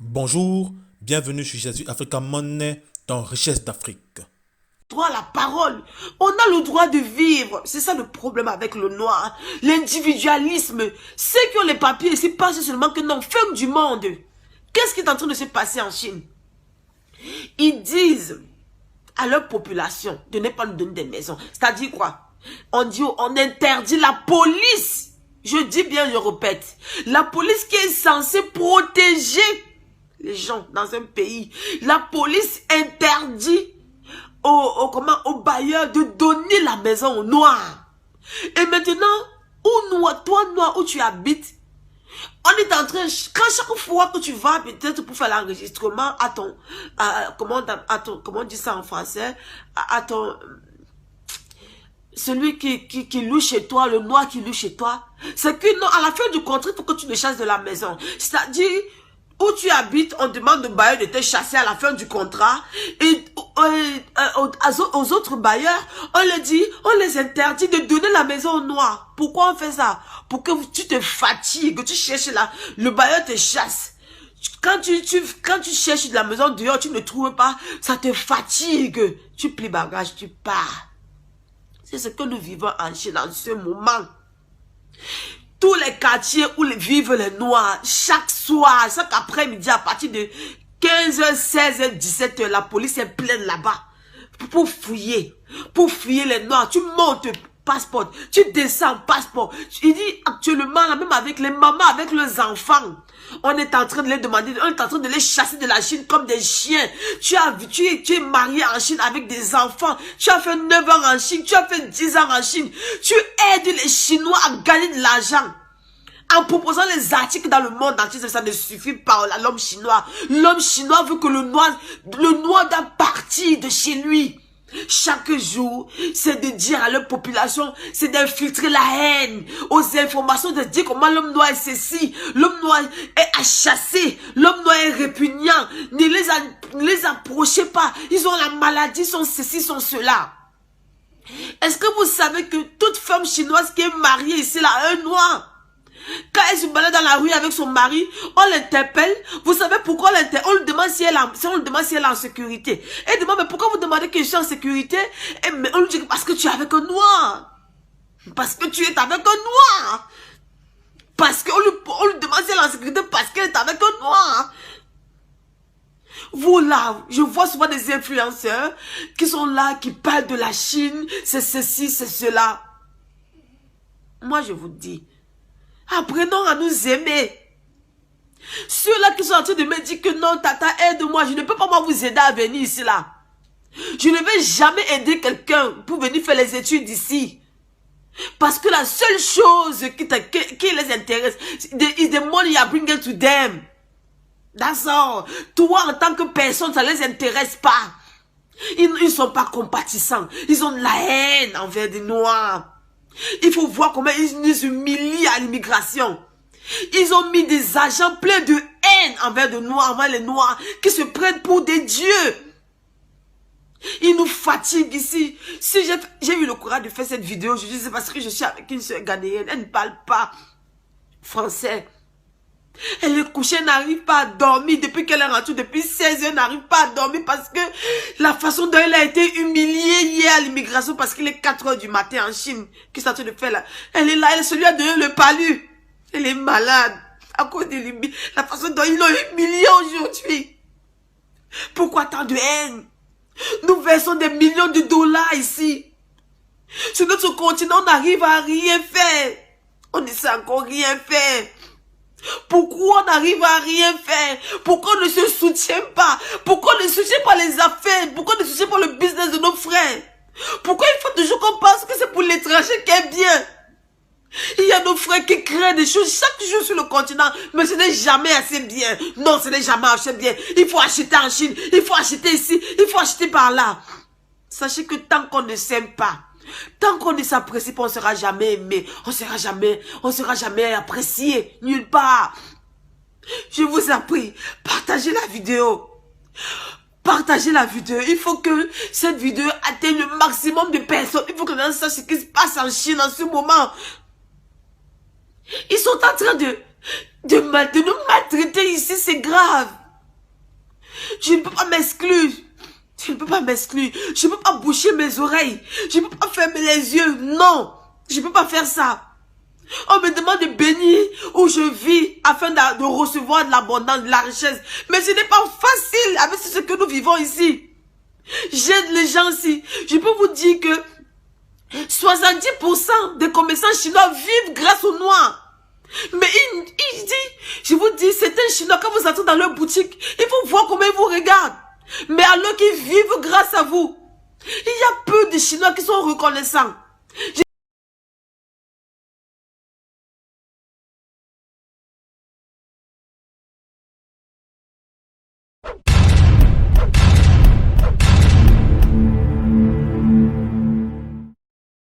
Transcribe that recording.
Bonjour, bienvenue sur Jésus Africa Money dans Richesse d'Afrique. Droit à la parole. On a le droit de vivre. C'est ça le problème avec le noir. L'individualisme. Ceux qui ont les papiers ici pensent seulement que non, fin du monde. Qu'est-ce qui est en train de se passer en Chine? Ils disent à leur population de ne pas nous donner des maisons. C'est-à-dire quoi? On dit, on interdit la police. Je dis bien, je répète. La police qui est censée protéger les gens dans un pays. La police interdit aux bailleurs de donner la maison aux noirs. Et maintenant, toi noir où tu habites, on est en train, quand chaque fois que tu vas peut-être pour faire l'enregistrement à ton, comment on dit ça en français, celui qui loue chez toi, le noir qui loue chez toi, c'est que non, à la fin du contrat, il faut que tu le chasses de la maison. C'est-à-dire, où tu habites, on demande au bailleur de te chasser à la fin du contrat. Et aux autres bailleurs, on les interdit de donner la maison aux noirs. Pourquoi on fait ça? Pour que tu te fatigues, tu cherches là, le bailleur te chasse. Quand tu cherches de la maison dehors, tu ne trouves pas, ça te fatigue. Tu plies bagage, tu pars. C'est ce que nous vivons en Chine en ce moment. Tous les quartiers où vivent les noirs, chaque soir, chaque après-midi, à partir de 15h, 16h, 17h, la police est pleine là-bas. Pour fouiller les noirs. Tu montes passeport, tu descends passeport. Il dit actuellement, là, même avec les mamans, avec leurs enfants, on est en train de les demander, on est en train de les chasser de la Chine comme des chiens. Tu es marié en Chine avec des enfants. Tu as fait 9 ans en Chine, tu as fait 10 ans en Chine. Tu aides les Chinois à gagner de l'argent. En proposant les articles dans le monde entier, ça ne suffit pas à l'homme chinois. L'homme chinois veut que le noir doit partir de chez lui. Chaque jour, c'est de dire à leur population, c'est d'infiltrer la haine, aux informations, de dire comment l'homme noir est ceci, l'homme noir est à chasser, l'homme noir est répugnant, ne les approchez pas, ils ont la maladie, sont ceci, sont cela. Est-ce que vous savez que toute femme chinoise qui est mariée ici là, un noir, quand elle se balade dans la rue avec son mari, on l'interpelle. Vous savez pourquoi on l'interpelle? On lui demande si elle est en sécurité. Elle demande, mais pourquoi vous demandez que je suis en sécurité? Et on lui dit, parce que tu es avec un noir. Parce que tu es avec un noir. Parce qu'on lui demande si elle est en sécurité parce qu'elle est avec un noir. Vous là, je vois souvent des influenceurs qui sont là, qui parlent de la Chine, c'est ceci, c'est cela. Moi, je vous dis, apprenons à nous aimer. Ceux-là qui sont en train de me dire que non, tata, aide-moi. Je ne peux pas moi vous aider à venir ici là. Je ne vais jamais aider quelqu'un pour venir faire les études ici. Parce que la seule chose qui les intéresse, is the money you bring to them. That's all. Toi, en tant que personne, ça ne les intéresse pas. Ils ne sont pas compatissants. Ils ont de la haine envers des noirs. Il faut voir comment ils nous humilient à l'immigration. Ils ont mis des agents pleins de haine envers les noirs, qui se prennent pour des dieux. Ils nous fatiguent ici. Si j'ai eu le courage de faire cette vidéo, je dis c'est parce que je suis avec une soeur ghanéenne. Elle ne parle pas français. Elle est couchée, elle n'arrive pas à dormir. Depuis qu'elle est rentrée, depuis 16 heures, elle n'arrive pas à dormir parce que la façon dont elle a été humiliée hier à l'immigration, parce qu'il est 4 heures du matin en Chine, qu'est-ce que ça de faire là? Elle est là, elle se lui a donné le palu. Elle est malade à cause de la façon dont ils l'ont humiliée aujourd'hui. Pourquoi tant de haine? Nous versons des millions de dollars ici. Sur notre continent, on n'arrive à rien faire. On ne sait encore rien faire. Pourquoi on n'arrive à rien faire? Pourquoi on ne se soutient pas? Pourquoi on ne soutient pas les affaires? Pourquoi on ne soutient pas le business de nos frères? Pourquoi il faut toujours qu'on pense que c'est pour l'étranger qui est bien? Il y a nos frères qui créent des choses chaque jour sur le continent, mais ce n'est jamais assez bien. Non, ce n'est jamais assez bien. Il faut acheter en Chine, il faut acheter ici, il faut acheter par là. Sachez que tant qu'on ne s'aime pas, tant qu'on ne s'apprécie pas, on ne sera jamais aimé. On sera jamais apprécié. Nulle part. Je vous en prie, partagez la vidéo. Partagez la vidéo. Il faut que cette vidéo atteigne le maximum de personnes. Il faut que les gens sachent ce qui se passe en Chine en ce moment. Ils sont en train de nous maltraiter ici, c'est grave. Je ne peux pas m'exclure. Je ne peux pas m'exclure. Je ne peux pas boucher mes oreilles. Je ne peux pas fermer les yeux. Non, je ne peux pas faire ça. On me demande de bénir où je vis afin de recevoir de l'abondance, de la richesse. Mais ce n'est pas facile avec ce que nous vivons ici. J'aide les gens ici. Je peux vous dire que 70% des commerçants chinois vivent grâce aux Noirs. Mais il dit, je vous dis, c'est un Chinois, quand vous entrez dans leur boutique, il faut voir comment ils vous regardent. Mais alors qu'ils vivent grâce à vous. Il y a peu de Chinois qui sont reconnaissants.